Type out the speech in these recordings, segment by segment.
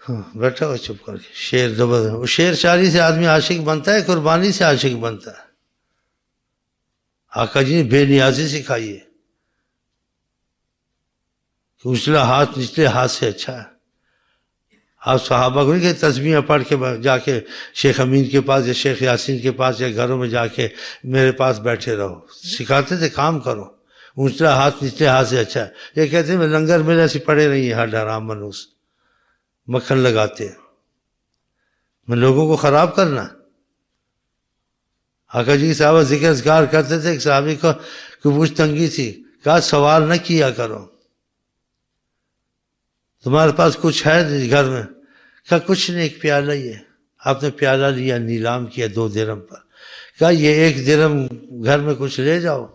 ہاں بیٹھا ہو چپ کر کے، شعر زبردست. وہ شعر شاعری سے آدمی عاشق بنتا ہے، قربانی سے عاشق بنتا ہے. آقا جی نے بے نیازی سکھائی ہے کہ اچھلا ہاتھ نچلے ہاتھ سے اچھا ہے. آپ صحابہ کو نہیں کہ تسبیحیں پڑھ کے جا کے شیخ امین کے پاس یا شیخ یاسین کے پاس یا گھروں میں جا کے میرے پاس بیٹھے رہو. سکھاتے تھے کام کرو، اونچلا ہاتھ نچلے ہاتھ سے اچھا ہے. یہ کہتے ہیں میں لنگر میں ایسی پڑے رہی ہیں، ہر حرام منوس مکھن لگاتے ہیں، میں لوگوں کو خراب کرنا. آقا جی صحابہ ذکر اذکار کرتے تھے. ایک صحابی کو کچھ تنگی تھی، کہا سوال نہ کیا کرو، تمہارے پاس کچھ ہے گھر میں؟ کہا کچھ نہیں، ایک پیالہ ہی ہے. آپ نے پیالہ لیا، نیلام کیا 2 درہم پر. کہا یہ 1 درہم گھر میں کچھ لے جاؤ،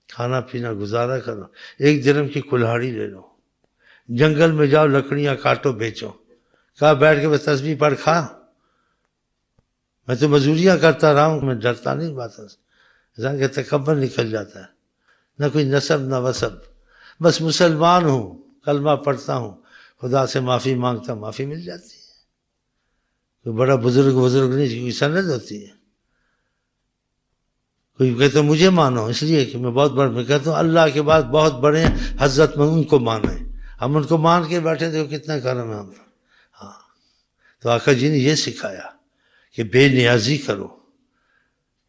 کھانا پینا گزارا کرو. 1 درہم کی کلہاڑی لے لو، جنگل میں جاؤ لکڑیاں کاٹو بیچو. کہا بیٹھ کے بس تسبیح پڑھ کھا، میں تو مزدوریاں کرتا رہا ہوں، میں ڈرتا نہیں بات سے. انسان کا تکبر نکل جاتا ہے، نہ کوئی نسب نہ وسب، بس مسلمان ہوں، کلمہ پڑھتا ہوں، خدا سے معافی مانگتا، معافی مل جاتی ہے. کوئی بڑا بزرگ نہیں، کوئی سند ہوتی ہے. کوئی کہتے ہیں مجھے مانو اس لیے کہ میں بہت بڑا، میں کہتا ہوں اللہ کے بعد بہت بڑے ہیں حضرت میں ان کو مانے. ہم ان کو مان کے بیٹھے تھے، کتنا کرم ہے ہم. ہاں تو آقا جی نے یہ سکھایا کہ بے نیازی کرو.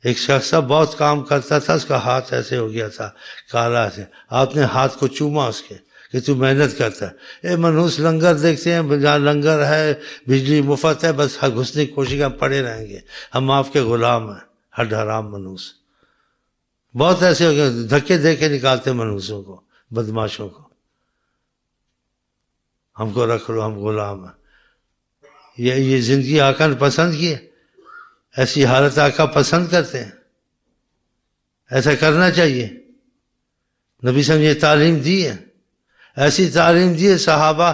ایک شخص بہت کام کرتا تھا، اس کا ہاتھ ایسے ہو گیا تھا کالا سے. آپ نے ہاتھ کو چوما اس کے کہ تو محنت کرتا ہے. اے منحوس لنگر دیکھتے ہیں، جہاں لنگر ہے بجلی مفت ہے، بس گھسنے کی کوشش ہم پڑے رہیں گے، ہم آپ کے غلام ہیں. ہڈ حرام منحوس بہت ایسے ہو گئے، دھکے دے کے نکالتے منحوسوں کو، بدماشوں کو. ہم کو رکھ لو، ہم غلام ہیں. یہ زندگی آقا نے پسند کی ہے؟ ایسی حالت آقا پسند کرتے ہیں؟ ایسا کرنا چاہیے. نبی صلی اللہ علیہ وسلم نے یہ تعلیم دی ہے، ایسی تعلیم دی ہے صحابہ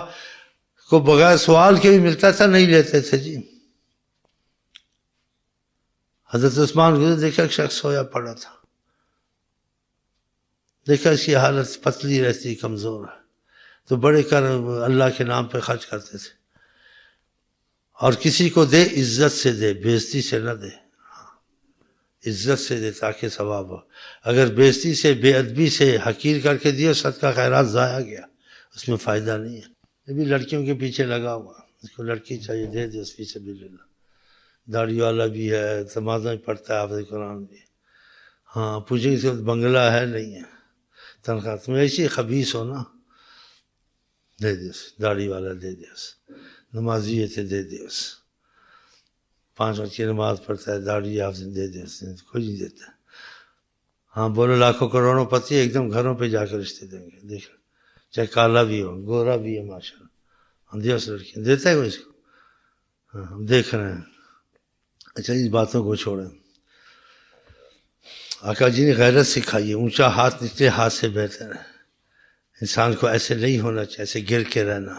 کو بغیر سوال کے بھی ملتا تھا، نہیں لیتے تھے جی. حضرت عثمان کو دیکھا ایک شخص سویا پڑا تھا، دیکھا اس کی حالت پتلی رہتی، کمزور ہے، تو بڑے کر اللہ کے نام پہ خرچ کرتے تھے. اور کسی کو دے عزت سے دے، بےزتی سے نہ دے، عزت سے دے تاکہ ثواب ہو. اگر بےزتی سے، بے ادبی سے، حقیر کر کے دیے، صدقہ خیرات ضائع گیا، اس میں فائدہ نہیں ہے. یہ بھی لڑکیوں کے پیچھے لگا ہوا، اس کو لڑکی چاہیے دے دے اس فی سبیل اللہ. داڑھی والا بھی ہے، نمازیں پڑھتا ہے، حافظ قرآن بھی. ہاں پوچھیں گے بنگلہ ہے نہیں ہے، تنخواہ تم ایسی خبیث ہو نا، دے دے. داڑھی والا دے دے، نمازی ہے دے دے. 5 وقت کی نماز پڑھتا ہے، داڑھی آپ سے دے دے، کوئی نہیں دیتا. ہاں بولو لاکھوں کروڑوں پتی ایک دم گھروں پہ جا کر رشتے دیں گے. دیکھ چاہے کالا بھی ہو، گورا بھی ہے، ماشاء اللہ. ہم دیا اس لڑکی دیتا ہے کوئی اس کو؟ ہاں ہم دیکھ رہے ہیں. اچھا اس باتوں کو چھوڑیں. آقا جی نے غیرت سکھائی ہے، اونچا ہاتھ نچلے ہاتھ سے بہتر ہے. انسان کو ایسے نہیں ہونا چاہیے، ایسے گر کے رہنا.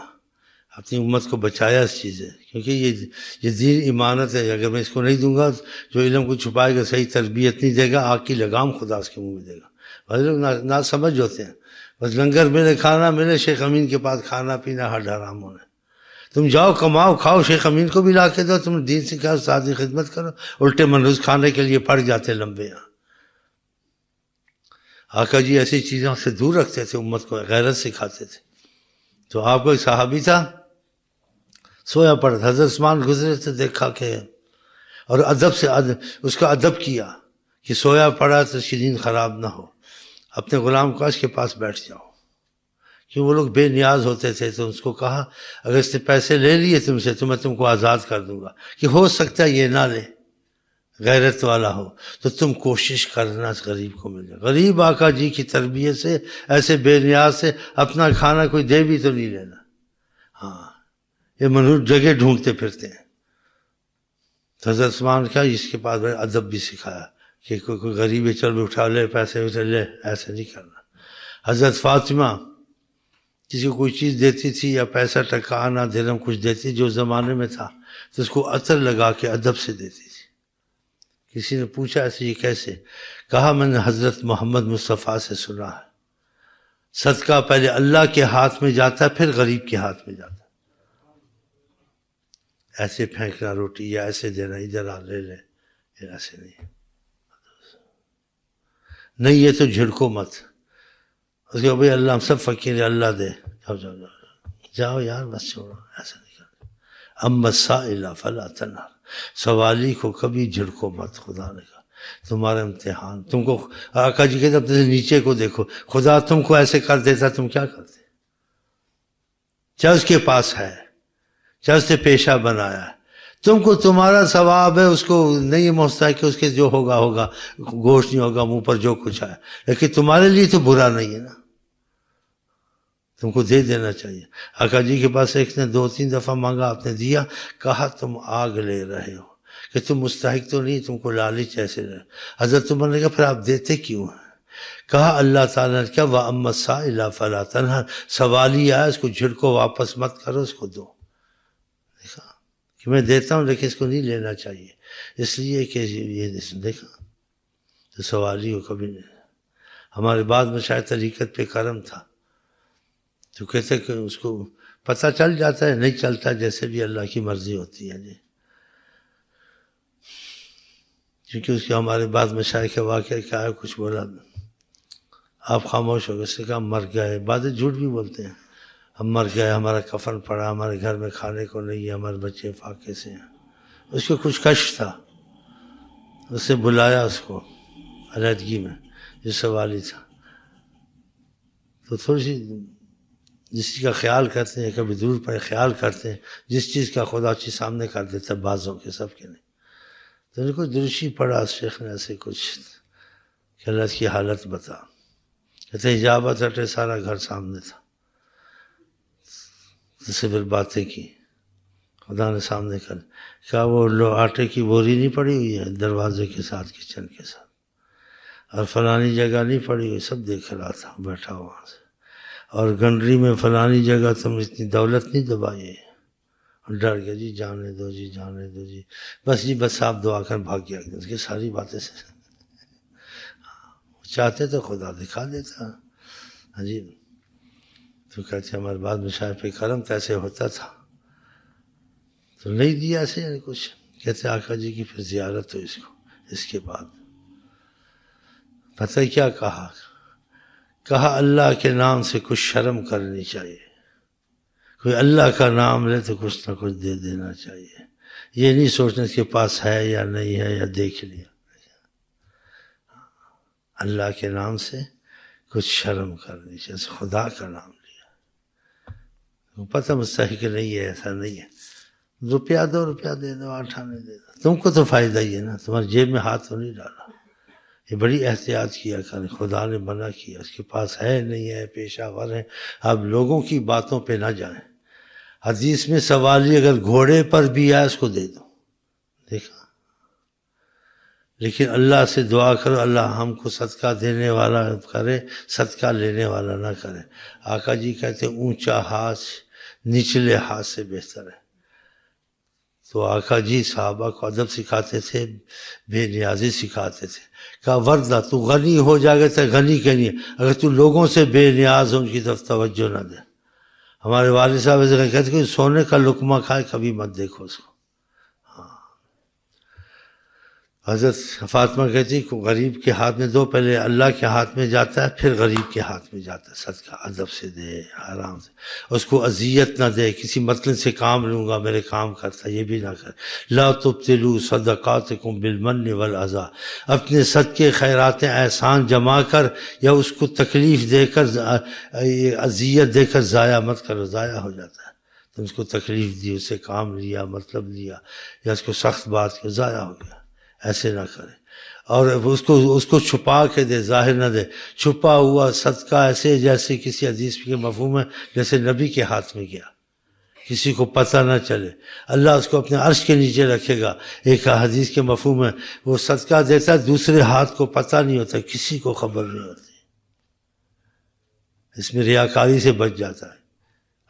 اپنی امت کو بچایا اس چیز ہے، کیونکہ یہ دین امانت ہے. اگر میں اس کو نہیں دوں گا، جو علم کو چھپائے گا، صحیح تربیت نہیں دے گا، آگ کی لگام خدا اس کے منہ میں دے گا. بھائی لوگ نہ سمجھ ہوتے ہیں، بس لنگر ملے، کھانا ملے، شیخ امین کے پاس کھانا پینا ہر حرام ہونا. تم جاؤ کماؤ کھاؤ، شیخ امین کو بھی لا کے دو، تم دین سکھاؤ، استاد کی خدمت کرو. الٹے منحوس کھانے کے لیے پڑ جاتے لمبے. یہاں آقا جی ایسی چیزوں سے دور رکھتے تھے امت کو، غیرت سکھاتے تھے. تو آپ کو ایک صحابی تھا سویا پڑا تھا، حضرت عثمان گزرے تھے، دیکھا کہ اور ادب سے اس کا ادب کیا کہ سویا پڑا تو اس کی نیند خراب نہ ہو. اپنے غلام کو اس کے پاس بیٹھ جاؤ، کہ وہ لوگ بے نیاز ہوتے تھے. تو اس کو کہا اگر اس نے پیسے لے لیے تم سے تو میں تم کو آزاد کر دوں گا، کہ ہو سکتا ہے یہ نہ لے، غیرت والا ہو تو تم کوشش کرنا اس غریب کو مل جائے. غریب آقا جی کی تربیت سے، ایسے بے نیاز سے اپنا کھانا کوئی دے بھی تو نہیں لینا. ہاں یہ منحوس جگہ ڈھونڈتے پھرتے ہیں. حضرت عثمان کا اس کے پاس ادب بھی سکھایا کہ کوئی غریب ہے چل اٹھا لے، پیسے اٹھا لے، ایسے نہیں کرنا. حضرت فاطمہ کسی کو کوئی چیز دیتی تھی یا پیسہ ٹکا آنا درہم کچھ دیتی، جو زمانے میں تھا، تو اس کو عطر لگا کے ادب سے دیتی تھی. کسی نے پوچھا ایسے یہ کیسے؟ کہا میں نے حضرت محمد مصطفیٰ سے سنا ہے، صدقہ پہلے اللہ کے ہاتھ میں جاتا ہے پھر غریب کے ہاتھ میں جاتا ہے. ایسے پھینکنا روٹی یا ایسے دینا ادھر آ لے لے، ایسے نہیں نہیں، یہ تو جھڑکو مت اس کو بھائی اللہ ہم سب فقیر اللہ دے، جاؤ جاؤ جاؤ جاؤ یار بس چھوڑو، ایسا نہیں کرنا۔ اما السائل فلا تنہر، سوالی کو کبھی جھڑکو مت، خدا نے کہا تمہارا امتحان، تم کو آقا جی کہتے اپنے نیچے کو دیکھو، خدا تم کو ایسے کر دیتا تم کیا کرتے؟ چاہے اس کے پاس ہے، چاہے اس نے پیشہ بنایا ہے، تم کو تمہارا ثواب ہے، اس کو نہیں مستحق کہ اس کے جو ہوگا ہوگا، گوشت نہیں ہوگا منہ پر جو کچھ آئے، لیکن تمہارے لیے تو برا نہیں ہے نا، تم کو دے دینا چاہیے۔ آقا جی کے پاس ایک نے 2-3 دفعہ مانگا، آپ نے دیا، کہا تم آگ لے رہے ہو کہ تم مستحق تو نہیں، تم کو لالچ ایسے رہے۔ حضرت عمر نے کہا پھر آپ دیتے کیوں ہیں؟ کہا اللہ تعالیٰ نے کیا وَأَمَّا السَّائِلَ فَلَا تَنْهَرْ، سوالی آیا اس کو جھڑکو، واپس مت کرو، اس کو دو۔ دیکھا کہ میں دیتا ہوں لیکن اس کو نہیں لینا چاہیے، اس لیے کہ یہ دیکھا تو سوالی ہو کبھی نہیں۔ ہمارے بعد میں شاید طریقت پہ کرم تھا تو کہتے کہ اس کو پتہ چل جاتا ہے، نہیں چلتا جیسے بھی اللہ کی مرضی ہوتی ہے جی، کیونکہ اس کے ہمارے بعد میں شاید کا واقعہ کیا ہے، کچھ بولا آپ خاموش ہو گئے، اس نے کہا مر گئے، بعض جھوٹ بھی بولتے ہیں، ہم مر گئے، ہمارا کفن پڑا، ہمارے گھر میں کھانے کو نہیں ہے، ہمارے بچے فاقے سے ہیں۔ اس کو کچھ کشف تھا، اس سے بلایا اس کو علیحدگی میں، جو سوالی تھا، تو تھوڑی سی جس چیز کا خیال کرتے ہیں، کبھی دور پر خیال کرتے ہیں، جس چیز کا خدا چیز سامنے کر دیتا ہے، بعضوں کے، سب کے نہیں۔ تو ان کو درشی پڑا شیخ نے ایسے کچھ کہ اللہ کی حالت بتا، کہتے اجابت ہٹے، سارا گھر سامنے تھا، تو سے پھر باتیں کی، خدا نے سامنے کر کہا وہ آٹے کی بوری نہیں پڑی ہوئی ہے دروازے کے ساتھ، کچن کے ساتھ، اور فلانی جگہ نہیں پڑی ہوئی، سب دیکھ رہا تھا بیٹھا وہاں سے، اور گنڈری میں فلانی جگہ تم اتنی دولت نہیں دبائی، ڈر گیا جی جانے دو جی، جانے دو جی، بس جی بس آپ دعا کر بھاگ گیا، اس کی ساری باتیں سے چاہتے تو خدا دکھا دیتا ہاں جی۔ تو کہتے ہمارے بعد میں شاید پہ کرم تو ایسے ہوتا تھا، تو نہیں دیا ایسے یعنی کچھ، کہتے آقا جی کی پھر زیارت ہو اس کو، اس کے بعد پتہ کیا کہا اللہ کے نام سے کچھ شرم کرنی چاہیے، کوئی اللہ کا نام لے تو کچھ نہ کچھ دے دینا چاہیے، یہ نہیں سوچنا اس کے پاس ہے یا نہیں ہے یا دیکھ لیا، اللہ کے نام سے کچھ شرم کرنی چاہیے، خدا کا نام لیا، پتہ مستحق نہیں ہے، ایسا نہیں ہے، روپیہ دے دو، آٹھانے دے دو، تم کو تو فائدہ ہی ہے نا، تمہاری جیب میں ہاتھ تو نہیں ڈالا، یہ بڑی احتیاط کیا کریں، خدا نے منع کیا، اس کے پاس ہے نہیں ہے، پیشہ ور ہے، آپ لوگوں کی باتوں پہ نہ جائیں، حدیث میں سوالی اگر گھوڑے پر بھی آئے اس کو دے دو، دیکھا، لیکن اللہ سے دعا کرو اللہ ہم کو صدقہ دینے والا کرے، صدقہ لینے والا نہ کرے۔ آقا جی کہتے اونچا ہاتھ نچلے ہاتھ سے بہتر ہے، تو آقا جی صحابہ کو ادب سکھاتے تھے، بے نیازی سکھاتے تھے، کہا وردہ تو غنی ہو جائے گا تو غنی کے لیے، اگر تو لوگوں سے بے نیاز ہو ان کی طرف توجہ نہ دے۔ ہمارے والد صاحب ایسے کہتے کہ سونے کا لقمہ کھائے کبھی مت دیکھو اس کو۔ حضرت فاطمہ کہتی کہ غریب کے ہاتھ میں دو، پہلے اللہ کے ہاتھ میں جاتا ہے پھر غریب کے ہاتھ میں جاتا ہے، صدقہ ادب سے دے، آرام سے، اس کو اذیت نہ دے، کسی مطلب سے کام لوں گا میرے کام کرتا، یہ بھی نہ کرے۔ لا تبطلوا صدقاتکم بالمن والاذی، اپنے صدقے خیرات احسان جمع کر یا اس کو تکلیف دے کر، اذیت دے کر ضائع مت کرو، ضائع ہو جاتا ہے، تم اس کو تکلیف دی، اسے کام لیا، مطلب لیا، یا اس کو سخت بات کی، ضائع ہو گیا، ایسے نہ کرے۔ اور اس کو چھپا کے دے، ظاہر نہ دے، چھپا ہوا صدقہ ایسے جیسے کسی حدیث کے مفہوم ہے جیسے نبی کے ہاتھ میں گیا، کسی کو پتہ نہ چلے، اللہ اس کو اپنے عرش کے نیچے رکھے گا۔ ایک حدیث کے مفہوم ہے وہ صدقہ دیتا ہے دوسرے ہاتھ کو پتہ نہیں ہوتا، کسی کو خبر نہیں ہوتی، اس میں ریاکاری سے بچ جاتا ہے،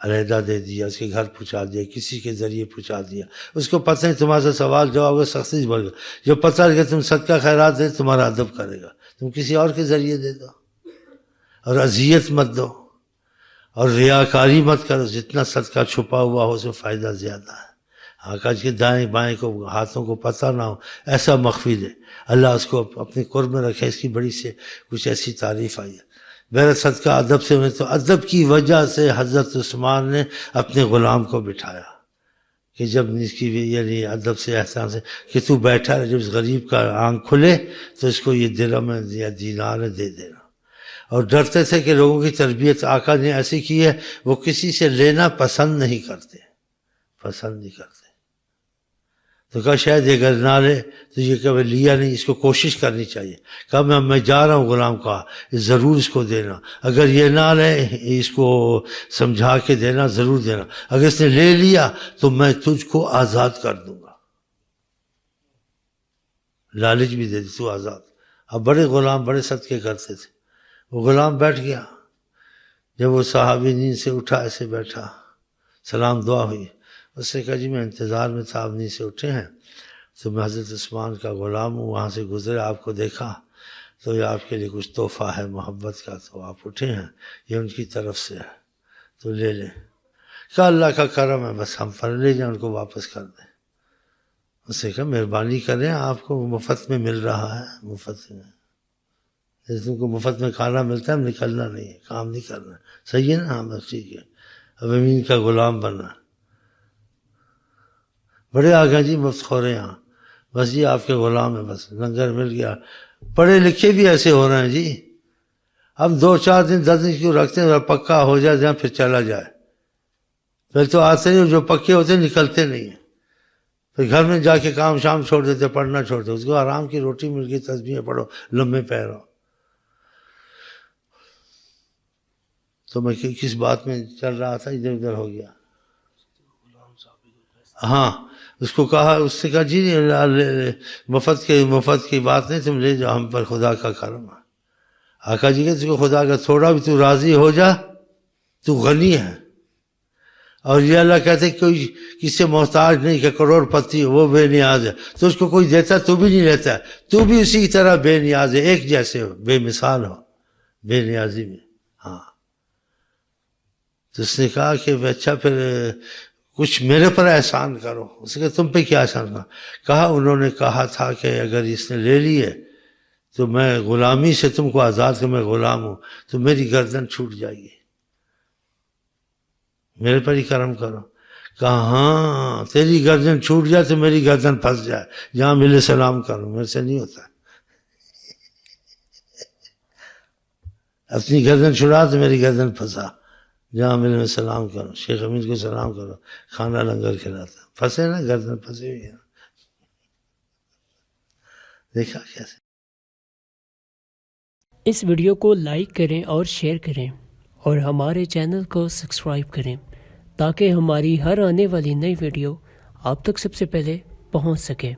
علیحدہ دے دیا، اس کے گھر پہنچا دیا، کسی کے ذریعے پہنچا دیا، اس کو پتہ نہیں، تمہارے سے سوال جواب ہوگا، سختی سے بڑھ گا، جو پتہ ہے کہ تم صدقہ خیرات دے تمہارا ادب کرے گا، تم کسی اور کے ذریعے دے دو، اور اذیت مت دو، اور ریاکاری مت کرو، جتنا صدقہ چھپا ہوا ہو اس میں فائدہ زیادہ ہے، آقا جی کے دائیں بائیں کو ہاتھوں کو پتہ نہ ہو، ایسا مخفی دے، اللہ اس کو اپنے قرب میں رکھے. اس کی بڑی سے کچھ ایسی تعریف آئی ہے. میرا صدقہ ادب سے میں تو ادب کی وجہ سے حضرت عثمان نے اپنے غلام کو بٹھایا کہ جب اس کی یعنی ادب سے احسان سے کہ تو بیٹھا رہے، جب اس غریب کا آنکھ کھلے تو اس کو یہ درہم ہے یا دینار ہے دے دینا. اور ڈرتے تھے کہ لوگوں کی تربیت آقا نے ایسی کی ہے، وہ کسی سے لینا پسند نہیں کرتے، پسند نہیں کرتے. تو کہا شاید یہ اگر نہ لے تو یہ کبھی لیا نہیں، اس کو کوشش کرنی چاہیے. کہا میں جا رہا ہوں غلام کا، ضرور اس کو دینا، اگر یہ نہ لے اس کو سمجھا کے دینا، ضرور دینا، اگر اس نے لے لیا تو میں تجھ کو آزاد کر دوں گا. لالچ بھی دے دی، تو آزاد. اب بڑے غلام بڑے صدقے کرتے تھے. وہ غلام بیٹھ گیا. جب وہ صحابی نیند سے اٹھا، ایسے بیٹھا، سلام دعا ہوئی. اس نے کہا جی میں انتظار میں تھا، آپ نیند سے اٹھے ہیں تو میں حضرت عثمان کا غلام ہوں، وہاں سے گزرے آپ کو دیکھا تو یہ آپ کے لیے کچھ تحفہ ہے محبت کا، تو آپ اٹھے ہیں، یہ ان کی طرف سے ہے تو لے لیں. کہا اللہ کا کرم ہے، بس ہم پر لے جائیں، ان کو واپس کر دیں. اس نے کہا مہربانی کریں، آپ کو مفت میں مل رہا ہے، مفت میں. جس تم کو مفت میں کھانا ملتا ہے نکلنا نہیں ہے، کام نہیں کرنا. صحیح ہے نا؟ ہاں بس ٹھیک ہے. اب امین کا غلام بننا. بڑے آ گئے جی مفت خورے یہاں، بس جی آپ کے غلام ہیں، بس لنگر مل گیا. پڑھے لکھے بھی ایسے ہو رہے ہیں جی. اب 2-4 دن 10 دن کیوں رکھتے ہیں، پکا ہو جائے جہاں پھر چلا جائے. پھر تو آتے نہیں، جو پکے ہوتے نکلتے نہیں ہیں. پھر گھر میں جا کے کام شام چھوڑ دیتے، پڑھنا چھوڑ دیتے. اس کو آرام کی روٹی مل گئی، تسبیحیں پڑھو، لمبے پیر ہو. تو میں کس بات میں چل رہا تھا، ادھر ادھر ہو گیا. ہاں اس کو کہا، اس سے کہا جی مفت کی بات نہیں، تم لے جاؤ، ہم پر خدا کا کرم ہے. آقا جی کہ تجھ کو خدا کا تھوڑا بھی تو راضی ہو جا، تو غنی ہے. اور یہ اللہ کہتے کوئی کسی سے محتاج نہیں کہ کروڑ پتی وہ بے نیاز ہے. تو اس کو کوئی دیتا تو بھی نہیں لیتا، تو بھی اسی طرح بے نیاز ہے، ایک جیسے ہو، بے مثال ہو بے نیازی میں. ہاں تو اس نے کہا کہ اچھا پھر کچھ میرے پر احسان کرو. اس نے کہا تم پہ کیا احسان کرو؟ کہا انہوں نے کہا تھا کہ اگر اس نے لے لیے تو میں غلامی سے تم کو آزاد کر، میں غلام ہوں تو میری گردن چھوٹ جائے گی، میرے پر ہی کرم کرو. کہا ہاں تیری گردن چھوٹ جائے تو میری گردن پھنس جائے، جہاں ملے سلام کروں، میرے سے نہیں ہوتا. اپنی گردن چھڑا تو میری گردن پھنسا، جہاں ملے میں سلام کرو، شیخ امین کو سلام کرو، کھانا لنگر کھلاتا. پھنسے نا، گردن پھنسے ہوئی ہے. دیکھا کیسے. اس ویڈیو کو لائک کریں اور شیئر کریں اور ہمارے چینل کو سبسکرائب کریں تاکہ ہماری ہر آنے والی نئی ویڈیو آپ تک سب سے پہلے پہنچ سکے.